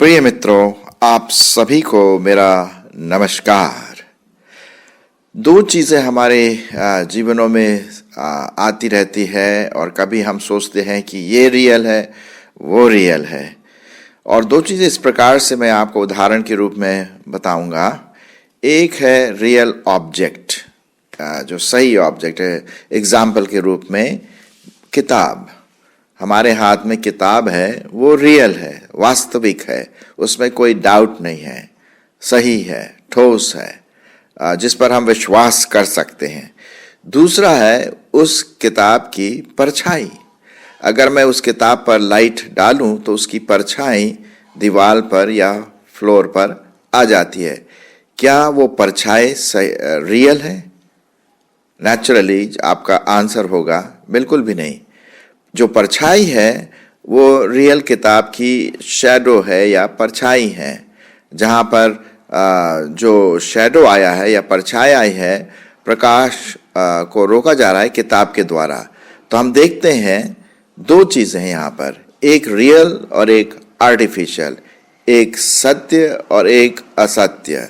प्रिय मित्रों, आप सभी को मेरा नमस्कार। दो चीज़ें हमारे जीवनों में आती रहती है और कभी हम सोचते हैं कि ये रियल है, वो रियल है। और दो चीज़ें इस प्रकार से मैं आपको उदाहरण के रूप में बताऊंगा। एक है रियल ऑब्जेक्ट, जो सही ऑब्जेक्ट है। एग्जाम्पल के रूप में किताब, हमारे हाथ में किताब है, वो रियल है, वास्तविक है, उसमें कोई डाउट नहीं है, सही है, ठोस है, जिस पर हम विश्वास कर सकते हैं। दूसरा है उस किताब की परछाई। अगर मैं उस किताब पर लाइट डालूं तो उसकी परछाई दीवार पर या फ्लोर पर आ जाती है। क्या वो परछाई रियल है? नेचुरली आपका आंसर होगा बिल्कुल भी नहीं। जो परछाई है वो रियल किताब की शैडो है या परछाई है। जहाँ पर जो शैडो आया है या परछाई आई है, प्रकाश को रोका जा रहा है किताब के द्वारा। तो हम देखते हैं दो चीज़ें हैं यहाँ पर, एक रियल और एक आर्टिफिशियल, एक सत्य और एक असत्य,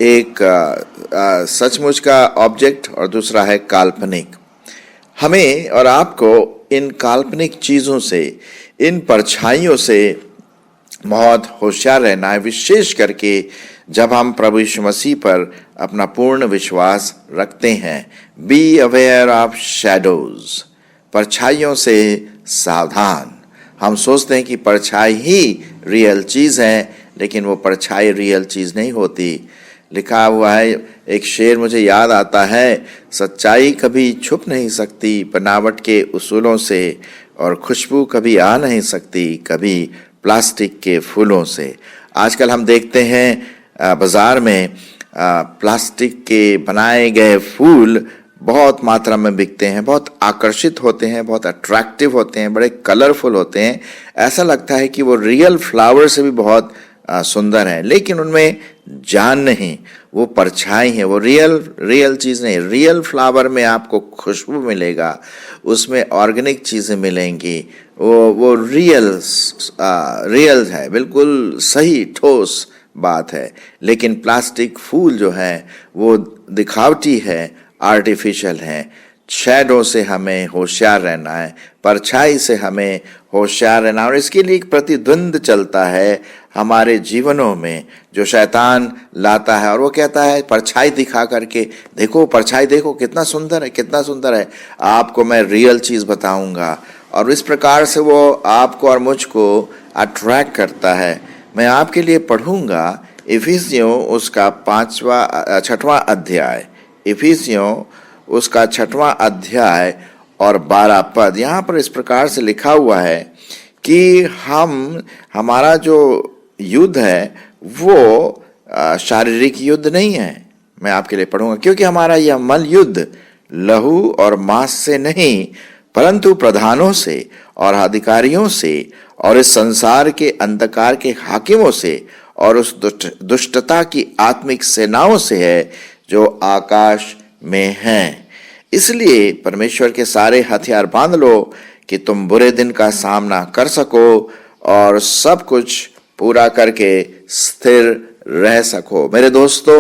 एक सचमुच का ऑब्जेक्ट और दूसरा है काल्पनिक। हमें और आपको इन काल्पनिक चीज़ों से, इन परछाइयों से बहुत होशियार रहना है, विशेष करके जब हम प्रभु यीशु मसीह पर अपना पूर्ण विश्वास रखते हैं। बी अवेयर ऑफ शैडोज, परछाइयों से सावधान। हम सोचते हैं कि परछाई ही रियल चीज़ है, लेकिन वो परछाई रियल चीज़ नहीं होती। लिखा हुआ है, एक शेर मुझे याद आता है, सच्चाई कभी छुप नहीं सकती बनावट के उसूलों से, और खुशबू कभी आ नहीं सकती कभी प्लास्टिक के फूलों से। आजकल हम देखते हैं बाज़ार में प्लास्टिक के बनाए गए फूल बहुत मात्रा में बिकते हैं, बहुत आकर्षित होते हैं, बहुत अट्रैक्टिव होते हैं, बड़े कलरफुल होते हैं। ऐसा लगता है कि वो रियल फ्लावर से भी बहुत सुंदर है, लेकिन उनमें जान नहीं, वो परछाई है, वो रियल चीज़ नहीं। रियल फ्लावर में आपको खुशबू मिलेगा, उसमें ऑर्गेनिक चीज़ें मिलेंगी, वो रियल है, बिल्कुल सही ठोस बात है। लेकिन प्लास्टिक फूल जो है वो दिखावटी है, आर्टिफिशियल है। शैडो से हमें होशियार रहना है, परछाई से हमें होशियार रहना, और इसके लिए एक प्रतिद्वंद चलता है हमारे जीवनों में जो शैतान लाता है। और वो कहता है परछाई दिखा करके, देखो परछाई देखो कितना सुंदर है, कितना सुंदर है, आपको मैं रियल चीज़ बताऊंगा। और इस प्रकार से वो आपको और मुझको अट्रैक्ट करता है। मैं आपके लिए पढ़ूंगा इफिसियों उसका 6वां अध्याय, इफिसियों उसका 6वां अध्याय और 12 पद। यहाँ पर इस प्रकार से लिखा हुआ है कि हमारा जो युद्ध है वो शारीरिक युद्ध नहीं है। मैं आपके लिए पढ़ूंगा, क्योंकि हमारा यह मल युद्ध लहू और मांस से नहीं, परंतु प्रधानों से और अधिकारियों से और इस संसार के अंधकार के हाकिमों से और उस दुष्टता की आत्मिक सेनाओं से है जो आकाश में हैं। इसलिए परमेश्वर के सारे हथियार बांध लो कि तुम बुरे दिन का सामना कर सको और सब कुछ पूरा करके स्थिर रह सको। मेरे दोस्तों,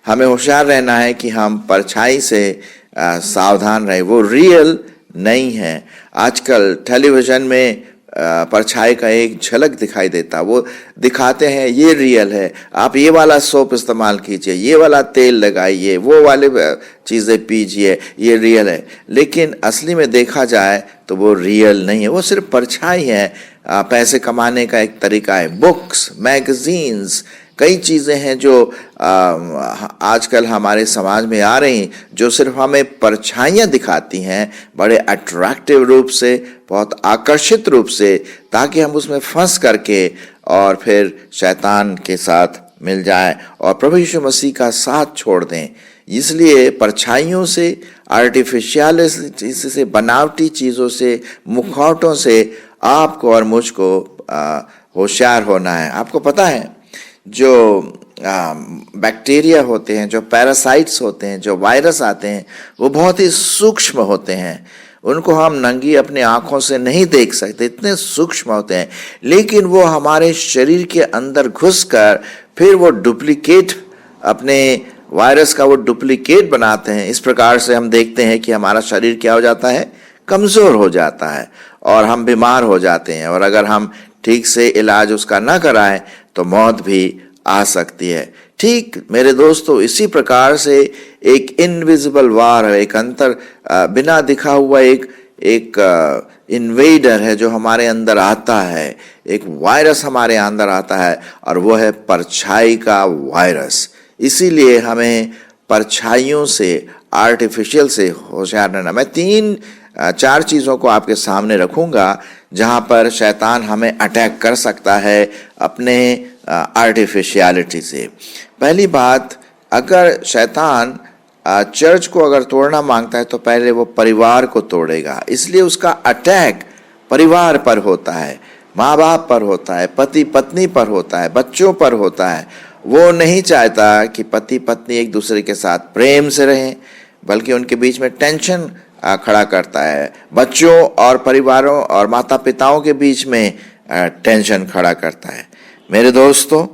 हमें होशियार रहना है कि हम परछाई से सावधान रहे, वो रियल नहीं है। आजकल टेलीविज़न में परछाई का एक झलक दिखाई देता, वो दिखाते हैं ये रियल है, आप ये वाला सोप इस्तेमाल कीजिए, ये वाला तेल लगाइए, वो वाले चीज़ें पीजिए, ये रियल है। लेकिन असली में देखा जाए तो वो रियल नहीं है, वो सिर्फ परछाई है, पैसे कमाने का एक तरीका है। बुक्स, मैगजीन्स, कई चीज़ें हैं जो आजकल हमारे समाज में आ रही, जो सिर्फ हमें परछाइयाँ दिखाती हैं, बड़े अट्रैक्टिव रूप से, बहुत आकर्षित रूप से, ताकि हम उसमें फंस करके और फिर शैतान के साथ मिल जाएं और प्रभु यीशु मसीह का साथ छोड़ दें। इसलिए परछाइयों से, आर्टिफिशियल से, बनावटी चीज़ों से, मुखौटों से आपको और मुझको होशियार होना है। आपको पता है जो बैक्टीरिया होते हैं, जो पैरासाइट्स होते हैं, जो वायरस आते हैं, वो बहुत ही सूक्ष्म होते हैं। उनको हम नंगी अपनी आंखों से नहीं देख सकते, इतने सूक्ष्म होते हैं, लेकिन वो हमारे शरीर के अंदर घुसकर फिर वो डुप्लीकेट, अपने वायरस का वो डुप्लीकेट बनाते हैं। इस प्रकार से हम देखते हैं कि हमारा शरीर क्या हो जाता है, कमज़ोर हो जाता है और हम बीमार हो जाते हैं, और अगर हम ठीक से इलाज उसका ना कराएं तो मौत भी आ सकती है। ठीक मेरे दोस्तों, इसी प्रकार से एक इनविजिबल वार है, एक बिना दिखा हुआ एक इन्वेडर है जो हमारे अंदर आता है, एक वायरस हमारे अंदर आता है, और वो है परछाई का वायरस। इसीलिए हमें परछाइयों से, आर्टिफिशियल से होशियार रहना। मैं 3-4 चीज़ों को आपके सामने रखूंगा जहां पर शैतान हमें अटैक कर सकता है अपने आर्टिफिशियलिटी से। पहली बात, अगर शैतान चर्च को अगर तोड़ना मांगता है तो पहले वो परिवार को तोड़ेगा, इसलिए उसका अटैक परिवार पर होता है, माँ बाप पर होता है, पति पत्नी पर होता है, बच्चों पर होता है। वो नहीं चाहता कि पति पत्नी एक दूसरे के साथ प्रेम से रहें, बल्कि उनके बीच में टेंशन खड़ा करता है। बच्चों और परिवारों और माता पिताओं के बीच में टेंशन खड़ा करता है। मेरे दोस्तों,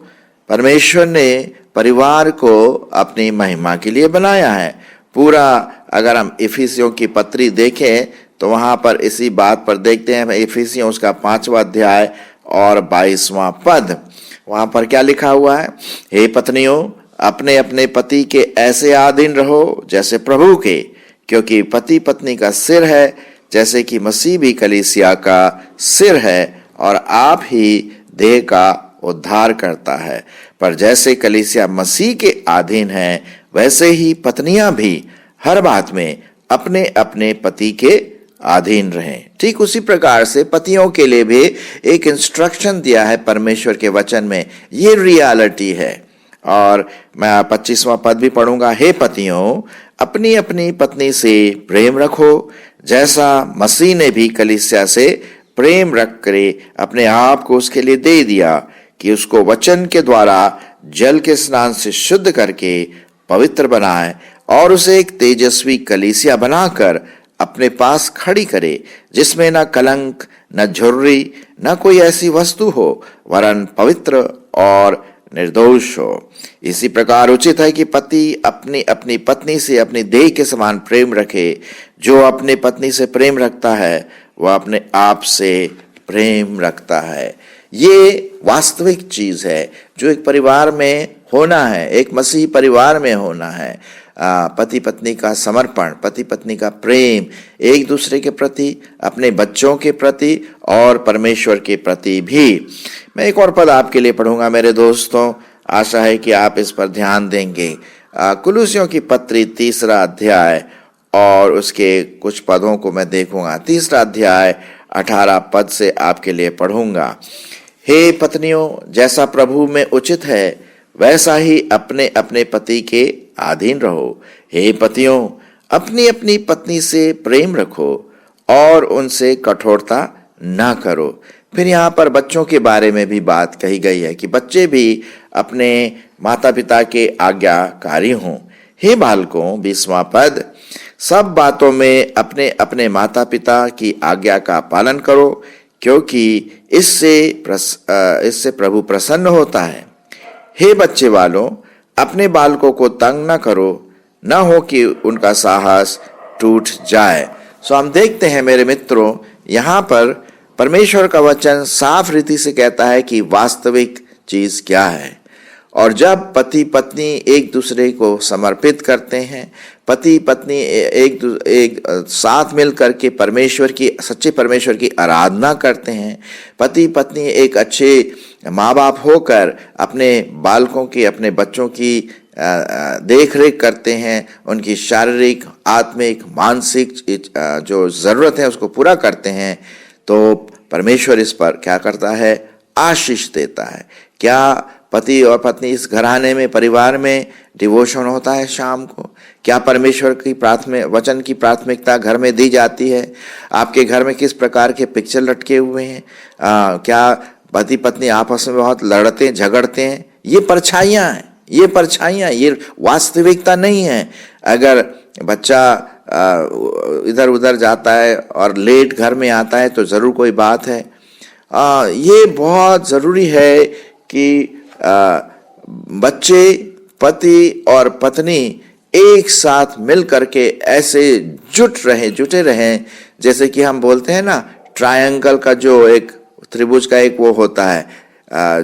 परमेश्वर ने परिवार को अपनी महिमा के लिए बनाया है। पूरा अगर हम इफिसियों की पत्री देखें तो वहाँ पर इसी बात पर देखते हैं। इफिसियों उसका 5वां अध्याय और 22वां पद, वहाँ पर क्या लिखा हुआ है, हे पत्नियों, अपने अपने पति के ऐसे अधीन रहो जैसे प्रभु के, क्योंकि पति पत्नी का सिर है, जैसे कि मसीह भी कलीसिया का सिर है, और आप ही देह का उद्धार करता है। पर जैसे कलीसिया मसीह के अधीन है, वैसे ही पत्नियां भी हर बात में अपने अपने पति के अधीन रहें। ठीक उसी प्रकार से पतियों के लिए भी एक इंस्ट्रक्शन दिया है परमेश्वर के वचन में। ये रियलिटी है। और मैं 25वां पद भी पढ़ूंगा, हे पतियों, अपनी अपनी पत्नी से प्रेम रखो, जैसा मसीह ने भी कलीसिया से प्रेम रख करे अपने आप को उसके लिए दे दिया, कि उसको वचन के द्वारा जल के स्नान से शुद्ध करके पवित्र बनाए, और उसे एक तेजस्वी कलीसिया बनाकर अपने पास खड़ी करे, जिसमें न कलंक, न झुर्री, न कोई ऐसी वस्तु हो, वरन पवित्र और निर्दोष हो। इसी प्रकार उचित है कि पति अपनी अपनी पत्नी से अपनी देह के समान प्रेम रखे। जो अपने पत्नी से प्रेम रखता है वह अपने आप से प्रेम रखता है। ये वास्तविक चीज है जो एक परिवार में होना है, एक मसीही परिवार में होना है। पति पत्नी का समर्पण, पति पत्नी का प्रेम एक दूसरे के प्रति, अपने बच्चों के प्रति और परमेश्वर के प्रति भी। मैं एक और पद आपके लिए पढ़ूंगा मेरे दोस्तों, आशा है कि आप इस पर ध्यान देंगे। कुलुसियों की पत्री 3 अध्याय और उसके कुछ पदों को मैं देखूंगा। 3 अध्याय 18 पद से आपके लिए पढ़ूंगा। हे पत्नियों, जैसा प्रभु में उचित है वैसा ही अपने अपने पति के अधीन रहो। हे पतियों, अपनी अपनी पत्नी से प्रेम रखो और उनसे कठोरता ना करो। फिर यहाँ पर बच्चों के बारे में भी बात कही गई है कि बच्चे भी अपने माता पिता के आज्ञाकारी हों। हे बालकों, 20वां पद, सब बातों में अपने अपने माता पिता की आज्ञा का पालन करो, क्योंकि इससे प्रभु प्रसन्न होता है। हे बच्चे वालों, अपने बालकों को तंग न करो, न हो कि उनका साहस टूट जाए। सो हम देखते हैं मेरे मित्रों, यहाँ पर परमेश्वर का वचन साफ रीति से कहता है कि वास्तविक चीज क्या है। और जब पति पत्नी एक दूसरे को समर्पित करते हैं, पति पत्नी एक साथ मिल करके सच्चे परमेश्वर की आराधना करते हैं, पति पत्नी एक अच्छे माँ बाप होकर अपने बालकों की, अपने बच्चों की देख रेख करते हैं, उनकी शारीरिक, आत्मिक, मानसिक जो ज़रूरत है उसको पूरा करते हैं, तो परमेश्वर इस पर क्या करता है, आशीष देता है। क्या पति और पत्नी इस घराने में, परिवार में डिवोशन होता है शाम को? क्या परमेश्वर की वचन की प्राथमिकता घर में दी जाती है? आपके घर में किस प्रकार के पिक्चर लटके हुए हैं? क्या पति पत्नी आपस में बहुत लड़ते झगड़ते हैं? ये परछाइयाँ हैं, ये परछाइयाँ, ये वास्तविकता नहीं है। अगर बच्चा इधर उधर जाता है और लेट घर में आता है तो ज़रूर कोई बात है। ये बहुत ज़रूरी है कि बच्चे, पति और पत्नी एक साथ मिल करके ऐसे जुटे रहें, जैसे कि हम बोलते हैं ना, ट्रायंगल का जो एक त्रिभुज का एक वो होता है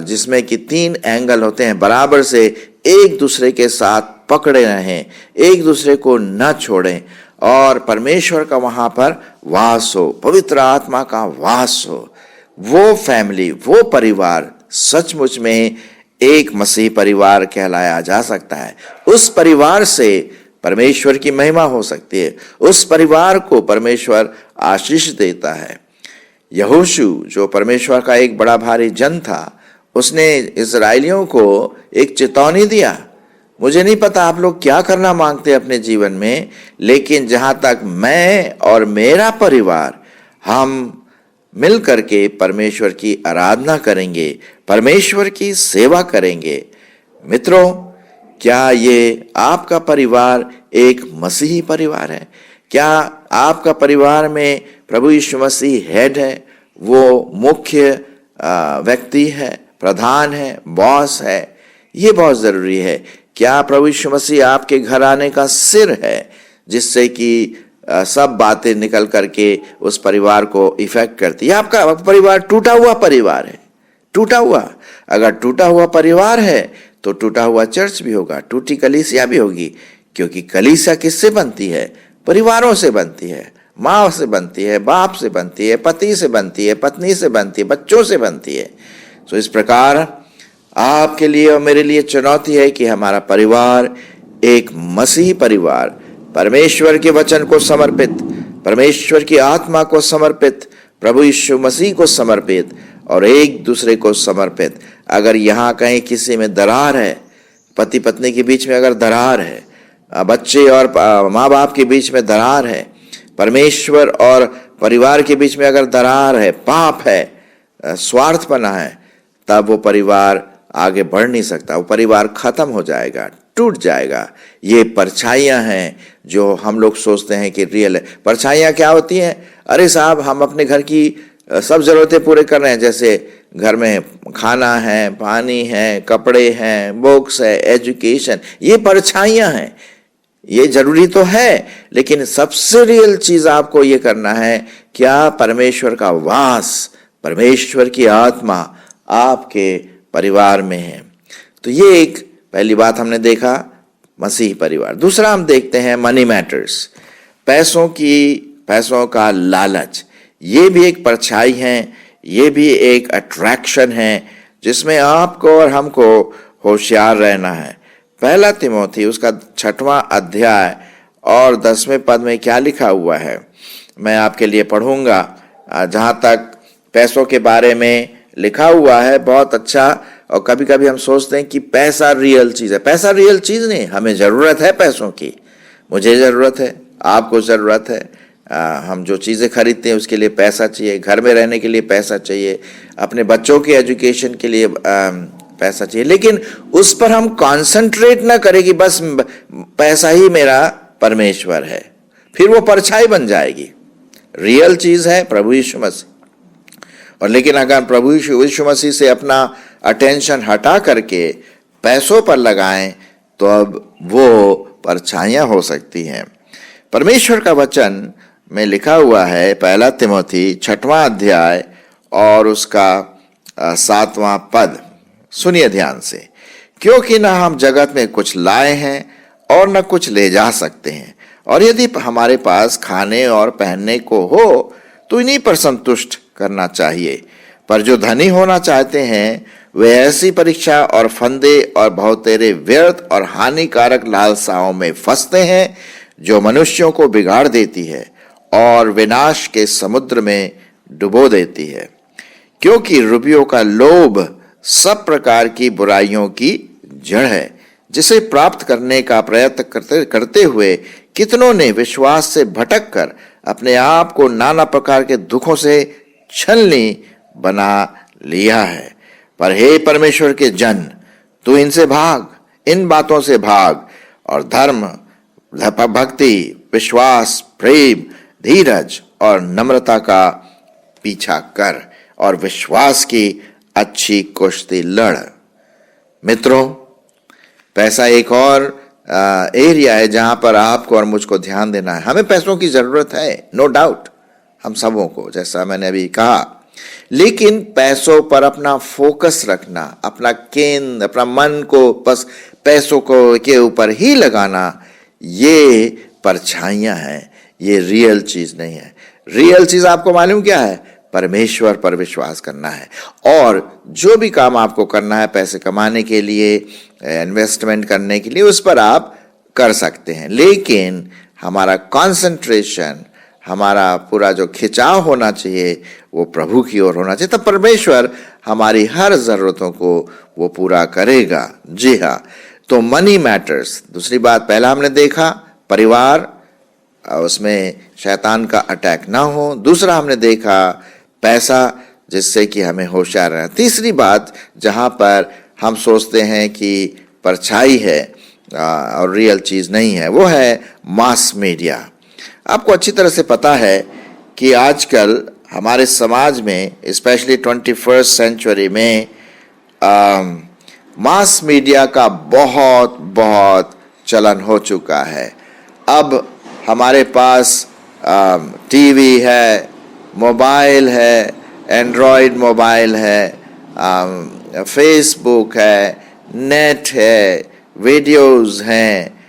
जिसमें कि 3 एंगल होते हैं, बराबर से एक दूसरे के साथ पकड़े रहें, एक दूसरे को न छोड़ें और परमेश्वर का वहां पर वास हो, पवित्र आत्मा का वास हो। वो फैमिली, वो परिवार सचमुच में एक मसीह परिवार कहलाया जा सकता है। उस परिवार से परमेश्वर की महिमा हो सकती है, उस परिवार को परमेश्वर आशीष देता है। यहोशू जो परमेश्वर का एक बड़ा भारी जन था, उसने इस्राएलियों को एक चेतावनी दिया, मुझे नहीं पता आप लोग क्या करना मांगते हैं अपने जीवन में, लेकिन जहां तक मैं और मेरा परिवार, हम मिल करके परमेश्वर की आराधना करेंगे, परमेश्वर की सेवा करेंगे। मित्रों, क्या ये आपका परिवार एक मसीही परिवार है? क्या आपका परिवार में प्रभु यीशु मसीह हेड है, वो मुख्य व्यक्ति है, प्रधान है, बॉस है? ये बहुत ज़रूरी है। क्या प्रभु यीशु मसीह आपके घर आने का सिर है, जिससे कि सब बातें निकल करके उस परिवार को इफेक्ट करती है? आपका परिवार टूटा हुआ परिवार है, टूटा हुआ। अगर टूटा हुआ परिवार है तो टूटा हुआ चर्च भी होगा, टूटी कलीसिया भी होगी, क्योंकि कलीसिया किससे बनती है? परिवारों से बनती है। माँ से बनती है, बाप से बनती है, पति से बनती है, पत्नी से बनती है, बच्चों से बनती है। तो इस प्रकार आपके लिए और मेरे लिए चुनौती है कि हमारा परिवार एक मसीही परिवार, परमेश्वर के वचन को समर्पित, परमेश्वर की आत्मा को समर्पित, प्रभु यीशु मसीह को समर्पित और एक दूसरे को समर्पित। अगर यहाँ कहीं किसी में दरार है, पति पत्नी के बीच में अगर दरार है, बच्चे और माँ बाप के बीच में दरार है, परमेश्वर और परिवार के बीच में अगर दरार है, पाप है, स्वार्थपना है, तब वो परिवार आगे बढ़ नहीं सकता, वो परिवार खत्म हो जाएगा, टूट जाएगा। ये परछाइयाँ हैं जो हम लोग सोचते हैं कि रियल है। परछाइयाँ क्या होती हैं? अरे साहब, हम अपने घर की सब ज़रूरतें पूरे कर रहे हैं, जैसे घर में खाना है, पानी है, कपड़े हैं, बुक्स है, एजुकेशन, ये परछाइयाँ हैं। ये जरूरी तो है, लेकिन सबसे रियल चीज़ आपको ये करना है, क्या परमेश्वर का वास, परमेश्वर की आत्मा आपके परिवार में है। तो ये एक पहली बात हमने देखा, मसीही परिवार। दूसरा हम देखते हैं मनी मैटर्स, पैसों का लालच। ये भी एक परछाई है, ये भी एक अट्रैक्शन है जिसमें आपको और हमको होशियार रहना है। 1 तिमोथी उसका 6वां अध्याय और 10वें पद में क्या लिखा हुआ है, मैं आपके लिए पढ़ूंगा। जहाँ तक पैसों के बारे में लिखा हुआ है, बहुत अच्छा। और कभी कभी हम सोचते हैं कि पैसा रियल चीज़ है। पैसा रियल चीज़ नहीं, हमें ज़रूरत है पैसों की, मुझे ज़रूरत है, आपको ज़रूरत है। हम जो चीज़ें खरीदते हैं उसके लिए पैसा चाहिए, घर में रहने के लिए पैसा चाहिए, अपने बच्चों के एजुकेशन के लिए पैसा चाहिए। लेकिन उस पर हम कॉन्सेंट्रेट ना करें कि बस पैसा ही मेरा परमेश्वर है, फिर वो परछाई बन जाएगी। रियल चीज़ है प्रभु यीशु मसीह। और लेकिन अगर प्रभु यीशु मसीह से अपना अटेंशन हटा करके पैसों पर लगाएं तो अब वो परछाइयाँ हो सकती हैं। परमेश्वर का वचन में लिखा हुआ है 1 तिमोथी 6वां अध्याय और उसका 7वां पद, सुनिए ध्यान से। क्योंकि न हम जगत में कुछ लाए हैं और न कुछ ले जा सकते हैं, और यदि हमारे पास खाने और पहनने को हो तो इन्हीं पर संतुष्ट करना चाहिए। पर जो धनी होना चाहते हैं वे ऐसी परीक्षा और फंदे और बहुतेरे व्यर्थ और हानिकारक लालसाओं में फंसते हैं जो मनुष्यों को बिगाड़ देती है और विनाश के समुद्र में डुबो देती है। क्योंकि रुपयों का लोभ सब प्रकार की बुराइयों की जड़ है, जिसे प्राप्त करने का प्रयत्न करते हुए कितनों ने विश्वास से भटक कर अपने आप को नाना प्रकार के दुखों से छलनी बना लिया है। पर हे परमेश्वर के जन, तू इनसे भाग, इन बातों से भाग और धर्म, भक्ति, विश्वास, प्रेम, धीरज और नम्रता का पीछा कर और विश्वास की अच्छी कुश्ती लड़। मित्रों, पैसा एक और एरिया है जहां पर आपको और मुझको ध्यान देना है। हमें पैसों की जरूरत है, नो डाउट, हम सबों को, जैसा मैंने अभी कहा। लेकिन पैसों पर अपना फोकस रखना, अपना केंद्र, अपना मन को बस पैसों को के ऊपर ही लगाना, ये परछाइयां हैं, ये रियल चीज नहीं है। रियल चीज आपको मालूम क्या है? परमेश्वर पर विश्वास करना है। और जो भी काम आपको करना है पैसे कमाने के लिए, इन्वेस्टमेंट करने के लिए, उस पर आप कर सकते हैं। लेकिन हमारा कंसंट्रेशन, हमारा पूरा जो खिंचाव होना चाहिए वो प्रभु की ओर होना चाहिए। तब परमेश्वर हमारी हर जरूरतों को वो पूरा करेगा। जी हाँ, तो मनी मैटर्स। दूसरी बात, पहला हमने देखा परिवार, उसमें शैतान का अटैक ना हो। दूसरा हमने देखा पैसा, जिससे कि हमें होशियार रहना। तीसरी बात, जहां पर हम सोचते हैं कि परछाई है और रियल चीज नहीं है, वो है मास मीडिया। आपको अच्छी तरह से पता है कि आजकल हमारे समाज में, स्पेशली 21st सेंचुरी में, मास मीडिया का बहुत बहुत चलन हो चुका है। अब हमारे पास टीवी है, मोबाइल है, एंड्रॉयड मोबाइल है, फेसबुक है, नेट है, वीडियोस हैं,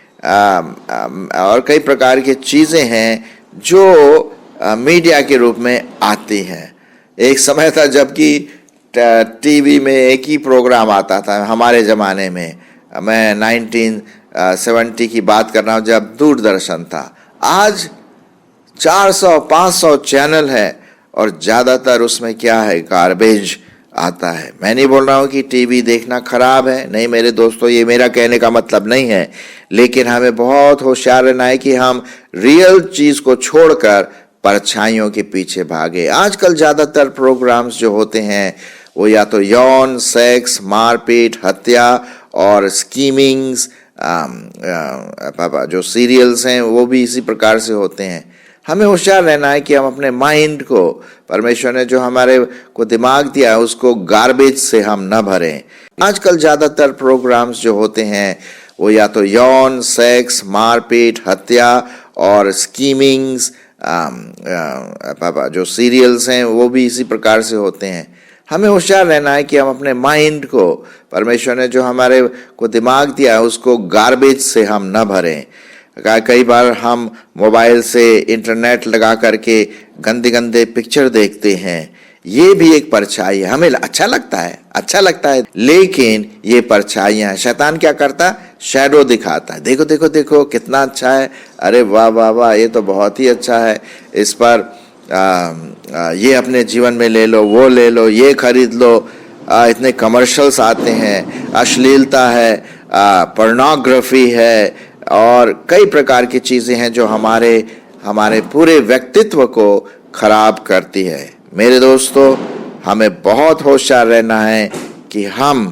और कई प्रकार की चीज़ें हैं जो मीडिया के रूप में आती हैं। एक समय था जबकि टीवी में एक ही प्रोग्राम आता था हमारे ज़माने में। मैं 1970 की बात कर रहा हूँ, जब दूरदर्शन था। आज 400-500 चैनल है और ज़्यादातर उसमें क्या है, गार्बेज आता है। मैं नहीं बोल रहा हूँ कि टीवी देखना खराब है, नहीं मेरे दोस्तों, ये मेरा कहने का मतलब नहीं है। लेकिन हमें बहुत होशियार रहना है कि हम रियल चीज़ को छोड़कर परछाइयों के पीछे भागे। आजकल ज़्यादातर प्रोग्राम्स जो होते हैं वो या तो यौन, सेक्स, मारपीट, हत्या और स्कीमिंग्स, जो सीरियल्स हैं वो भी इसी प्रकार से होते हैं। हमें होशियार रहना है कि हम अपने माइंड को, परमेश्वर ने जो हमारे को दिमाग दिया है, उसको गार्बेज से हम न भरें। आजकल ज़्यादातर प्रोग्राम्स जो होते हैं वो या तो यौन, सेक्स, मारपीट, हत्या और स्कीमिंग्स, जो सीरियल्स हैं वो भी इसी प्रकार से होते हैं। हमें होशियार रहना है कि हम अपने माइंड को, परमेश्वर ने जो हमारे को दिमाग दिया है, उसको गार्बेज से हम न भरें। कई बार हम मोबाइल से इंटरनेट लगा करके गंदे गंदे पिक्चर देखते हैं। ये भी एक परछाई है। हमें अच्छा लगता है, लेकिन ये परछाइयाँ। शैतान क्या करता? शैडो दिखाता है। देखो देखो देखो कितना अच्छा है, अरे वाह वाह वाह, ये तो बहुत ही अच्छा है, इस पर ये अपने जीवन में ले लो, वो ले लो, ये खरीद लो। इतने कमर्शियल्स आते हैं, अश्लीलता है, पोर्नोग्राफी है और कई प्रकार की चीज़ें हैं जो हमारे पूरे व्यक्तित्व को खराब करती है। मेरे दोस्तों, हमें बहुत होशियार रहना है कि हम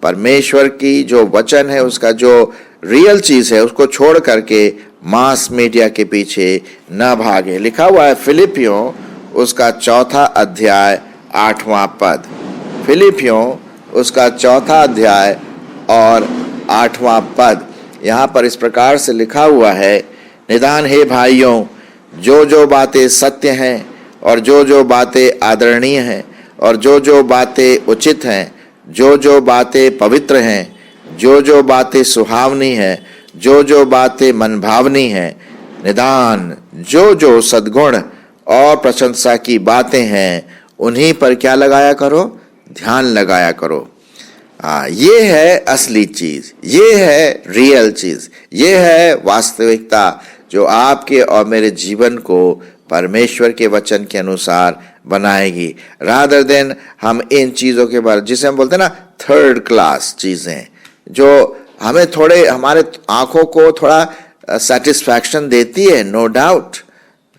परमेश्वर की जो वचन है, उसका जो रियल चीज़ है, उसको छोड़ करके मास मीडिया के पीछे न भागे। लिखा हुआ है फिलिपियों उसका 4 अध्याय 8वां पद। फिलिपियों उसका 4 अध्याय और 8वां पद। यहाँ पर इस प्रकार से लिखा हुआ है, निदान हे भाइयों, जो बातें सत्य हैं और जो बातें आदरणीय हैं और जो बातें उचित हैं, जो बातें पवित्र हैं, जो बातें सुहावनी हैं, जो बातें मनभावनी हैं, निदान जो सद्गुण और प्रशंसा की बातें हैं, उन्हीं पर क्या लगाया करो? ध्यान लगाया करो। ये है असली चीज, ये है रियल चीज, ये है वास्तविकता जो आपके और मेरे जीवन को परमेश्वर के वचन के अनुसार बनाएगी। रादर देन हम इन चीज़ों के बारे, जिसे हम बोलते हैं ना थर्ड क्लास चीज़ें, जो हमें थोड़े, हमारे आंखों को थोड़ा सेटिस्फैक्शन देती है, नो डाउट,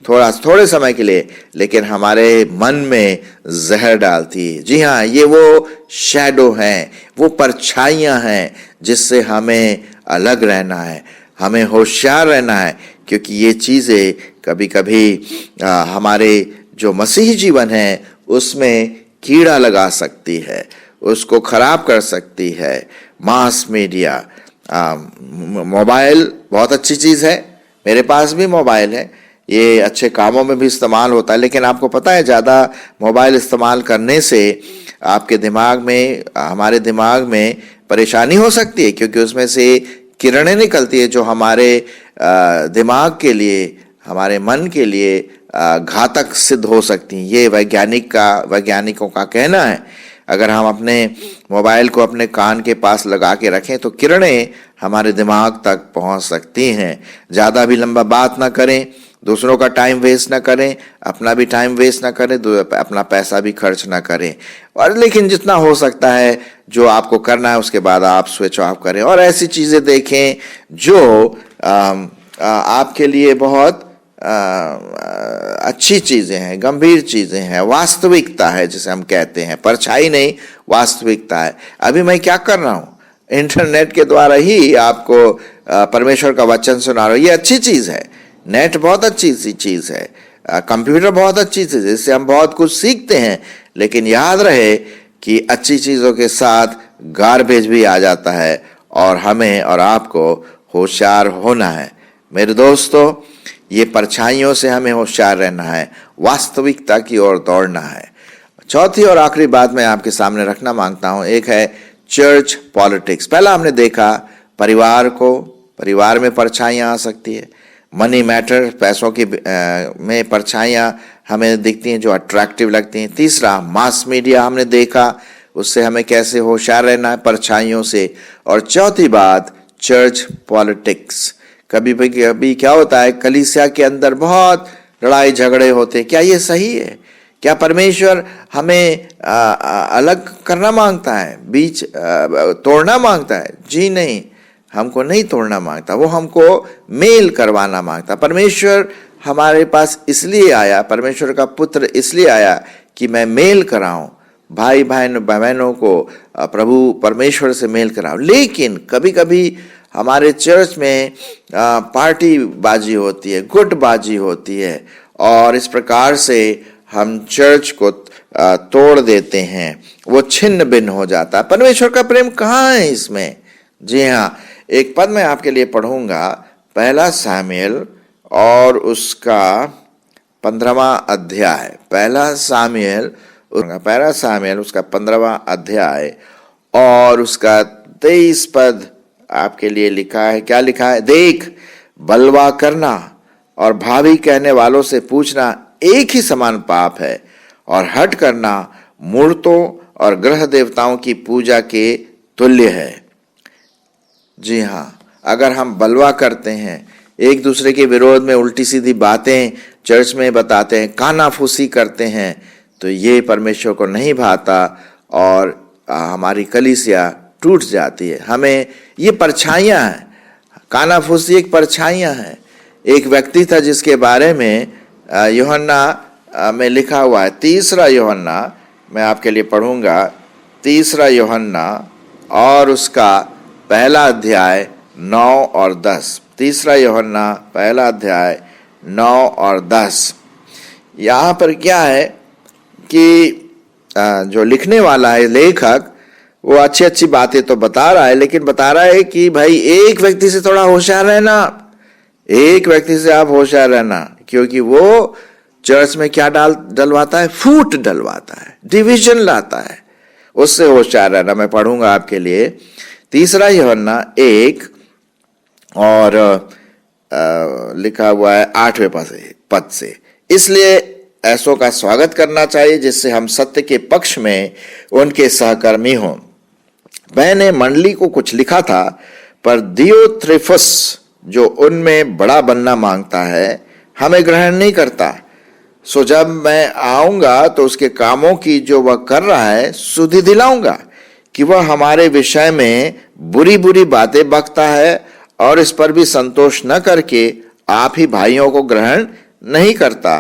थोड़े समय के लिए, लेकिन हमारे मन में जहर डालती है। जी हाँ, ये वो शैडो हैं, वो परछाइयां हैं जिससे हमें अलग रहना है, हमें होशियार रहना है, क्योंकि ये चीज़ें कभी कभी हमारे जो मसीही जीवन है उसमें कीड़ा लगा सकती है, उसको खराब कर सकती है। मास मीडिया, मोबाइल बहुत अच्छी चीज़ है, मेरे पास भी मोबाइल है, ये अच्छे कामों में भी इस्तेमाल होता है, लेकिन आपको पता है ज़्यादा मोबाइल इस्तेमाल करने से आपके दिमाग में, हमारे दिमाग में परेशानी हो सकती है, क्योंकि उसमें से किरणें निकलती है जो हमारे दिमाग के लिए, हमारे मन के लिए घातक सिद्ध हो सकती हैं। ये वैज्ञानिकों का कहना है। अगर हम अपने मोबाइल को अपने कान के पास लगा के रखें तो किरणें हमारे दिमाग तक पहुंच सकती हैं। ज़्यादा भी लंबा बात ना करें, दूसरों का टाइम वेस्ट ना करें, अपना भी टाइम वेस्ट ना करें, अपना पैसा भी खर्च ना करें, और लेकिन जितना हो सकता है जो आपको करना है उसके बाद आप स्विच ऑफ करें और ऐसी चीज़ें देखें जो आपके लिए बहुत अच्छी चीज़ें हैं, गंभीर चीज़ें हैं, वास्तविकता है जिसे हम कहते हैं, परछाई नहीं, वास्तविकता है। अभी मैं क्या कर रहा हूँ, इंटरनेट के द्वारा ही आपको परमेश्वर का वचन सुना रहा हूँ। ये अच्छी चीज़ है, नेट बहुत अच्छी सी चीज़ है, कंप्यूटर बहुत अच्छी चीज़ है, इससे हम बहुत कुछ सीखते हैं, लेकिन याद रहे कि अच्छी चीज़ों के साथ गार्बेज भी आ जाता है और हमें और आपको होशियार होना है। मेरे दोस्तों, ये परछाइयों से हमें होशियार रहना है, वास्तविकता की ओर दौड़ना है। चौथी और आखिरी बात मैं आपके सामने रखना मांगता हूँ, एक है चर्च पॉलिटिक्स। पहला हमने देखा परिवार में परछाइयाँ आ सकती है, मनी मैटर, पैसों की में परछाइयाँ हमें दिखती हैं जो अट्रैक्टिव लगती हैं। तीसरा मास मीडिया हमने देखा, उससे हमें कैसे होशियार रहना है परछाइयों से। और चौथी बात चर्च पॉलिटिक्स। कभी क्या होता है, कलीसिया के अंदर बहुत लड़ाई झगड़े होते हैं। क्या ये सही है? क्या परमेश्वर हमें अलग करना मांगता है, बीच तोड़ना मांगता है? जी नहीं, हमको नहीं तोड़ना मांगता, वो हमको मेल करवाना मांगता। परमेश्वर हमारे पास इसलिए आया, परमेश्वर का पुत्र इसलिए आया कि मैं मेल कराऊं, भाई बहनों को प्रभु परमेश्वर से मेल कराऊं। लेकिन कभी कभी हमारे चर्च में पार्टी बाजी होती है, गुटबाजी होती है, और इस प्रकार से हम चर्च को तोड़ देते हैं, वो छिन्न भिन्न हो जाता है। परमेश्वर का प्रेम कहाँ है इसमें? जी हाँ, एक पद मैं आपके लिए पढ़ूंगा, पहला सामुएल और उसका 15वां अध्याय। पहला सामुएल उसका 15वां अध्याय और उसका 23 पद आपके लिए लिखा है। क्या लिखा है? देख, बलवा करना और भावी कहने वालों से पूछना एक ही समान पाप है, और हट करना मूर्तों और ग्रह देवताओं की पूजा के तुल्य है। जी हाँ, अगर हम बलवा करते हैं, एक दूसरे के विरोध में उल्टी सीधी बातें चर्च में बताते हैं, कानाफूसी करते हैं, तो ये परमेश्वर को नहीं भाता और हमारी कलीसिया टूट जाती है। हमें ये परछाइयाँ हैं, कानाफूसी एक परछाइयाँ हैं। एक व्यक्ति था जिसके बारे में यूहन्ना में लिखा हुआ है, 3 यूहन्ना मैं आपके लिए पढ़ूंगा, 3 यूहन्ना और उसका 1 अध्याय 9 और 10। 3 यूहन्ना 1 अध्याय 9 और 10। यहाँ पर क्या है कि जो लिखने वाला है, लेखक, वो अच्छी अच्छी बातें तो बता रहा है, लेकिन बता रहा है कि भाई एक व्यक्ति से थोड़ा होशियार रहना, एक व्यक्ति से आप होशियार रहना, क्योंकि वो चर्च में क्या डलवाता है? फूट डलवाता है, डिवीजन लाता है, उससे होशियार रहना। मैं पढ़ूंगा आपके लिए 3 यूहन्ना 1 और लिखा हुआ है 8वें पद से। इसलिए ऐसों का स्वागत करना चाहिए जिससे हम सत्य के पक्ष में उनके सहकर्मी हों। मैंने मंडली को कुछ लिखा था, पर दियोत्रेफस जो उनमें बड़ा बनना मांगता है हमें ग्रहण नहीं करता। सो जब मैं आऊंगा तो उसके कामों की जो वह कर रहा है सुधि दिलाऊंगा कि वह हमारे विषय में बुरी बुरी बातें बकता है, और इस पर भी संतोष न करके आप ही भाइयों को ग्रहण नहीं करता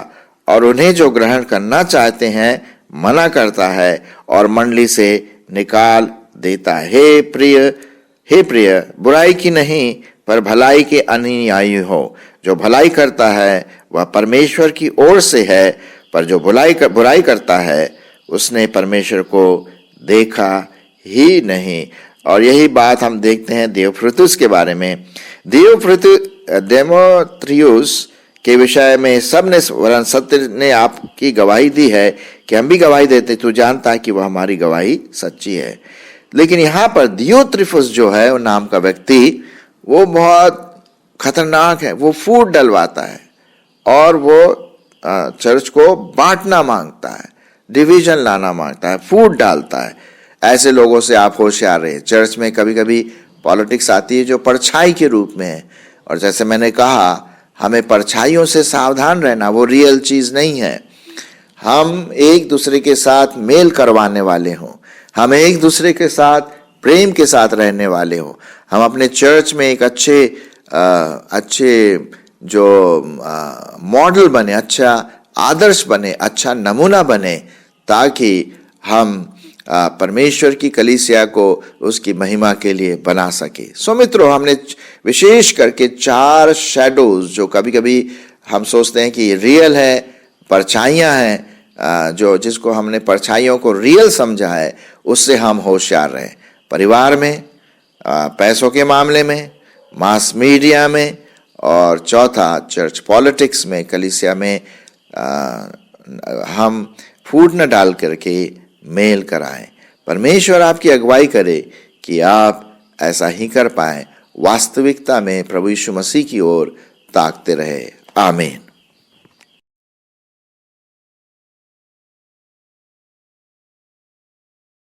और उन्हें जो ग्रहण करना चाहते हैं मना करता है और मंडली से निकाल देता है। हे प्रिय, बुराई की नहीं पर भलाई के अनुयायी हो। जो भलाई करता है वह परमेश्वर की ओर से है, पर जो बुराई करता है उसने परमेश्वर को देखा ही नहीं। और यही बात हम देखते हैं दियोत्रिफुस के बारे में। देमेत्रियुस के विषय में सबने वरन सत्य ने आपकी गवाही दी है कि हम भी गवाही देते, तू जानता है कि वह हमारी गवाही सच्ची है। लेकिन यहाँ पर दियोत्रिफुस जो है वो नाम का व्यक्ति, वो बहुत खतरनाक है। वो फूट डलवाता है और वो चर्च को बांटना मांगता है, डिवीजन लाना मांगता है, फूट डालता है। ऐसे लोगों से आप होशियार रहे। चर्च में कभी कभी पॉलिटिक्स आती है जो परछाई के रूप में है, और जैसे मैंने कहा हमें परछाइयों से सावधान रहना, वो रियल चीज नहीं है। हम एक दूसरे के साथ मेल करवाने वाले हों, हम एक दूसरे के साथ प्रेम के साथ रहने वाले हों। हम अपने चर्च में एक अच्छे जो मॉडल बने, अच्छा आदर्श बने, अच्छा नमूना बने, ताकि हम परमेश्वर की कलीसिया को उसकी महिमा के लिए बना सके। सो मित्रों, हमने विशेष करके 4 शैडोज जो कभी कभी हम सोचते हैं कि रियल है, परछाइयाँ हैं, जिसको हमने परछाइयों को रियल समझा है, उससे हम होशियार रहें। परिवार में, पैसों के मामले में, मास मीडिया में, और चौथा चर्च पॉलिटिक्स में, कलीसिया में हम फूट न डाल करके मेल कराएं। परमेश्वर आपकी अगुवाई करे कि आप ऐसा ही कर पाएं, वास्तविकता में प्रभु यीशु मसीह की ओर ताकते रहे। आमीन।